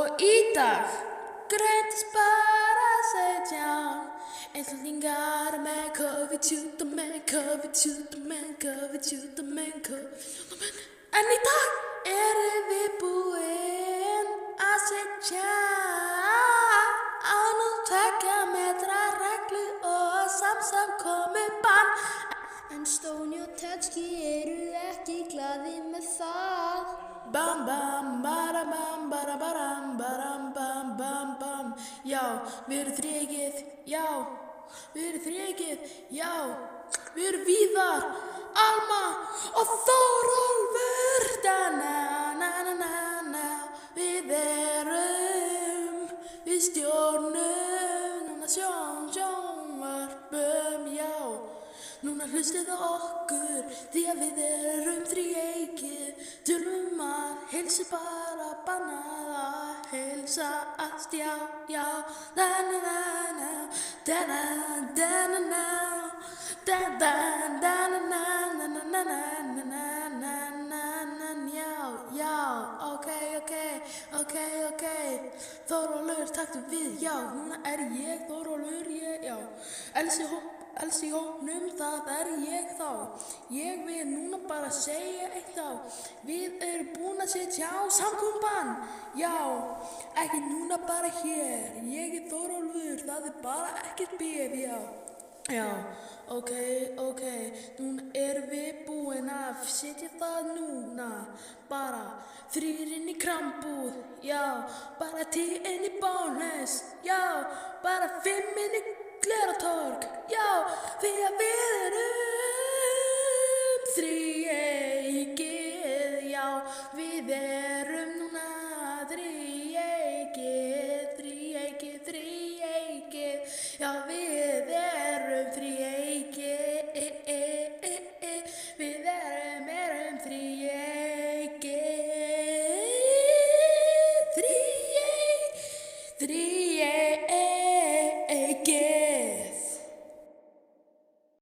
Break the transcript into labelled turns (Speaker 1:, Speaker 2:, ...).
Speaker 1: Og í dag greindist bara 17 einstaklingar með COVID-sjúkdóminn. En í dag erum við búin að setja á nú 2 metra reglu og samkomubann. En Stóni og Tedski eru ekki glaðir með það. Bam bam baram bam baram baram bam bam bam. Já, við erum þrjegið, já, við erum þrjegið, já, við erum Víðar, Alma og Þórólfur. Da-na-na-na-na-na. Við stjórnum núna sjónvarpum, já. Núna hlustið á okkur því að við erum þríeykið. Tölum að heilsa bara bannað að heilsast, já, já. Da-na-na-na, da-na-na-na-na, da-da-da-na-na-na-na-na-na-na-na-na, já, ok. Þórólfur, taktu við, já, núna er ég Þórólfur, já. Elsi hópnum, það er ég þá. Ég vil núna bara segja eitt þá. Við erum búin að setja á samkomubann. Já, ekki núna bara hér. Ég er Þórólfur, það er bara ekkert bíf, já. Já, ok. Núna erum við búin að setja það núna. Bara 3 inn í krambúð, já. Bara 10 inn í Bónus, já. Bara 5 inn í Glerártorg, já, því að við erum þríeykið, já, við erum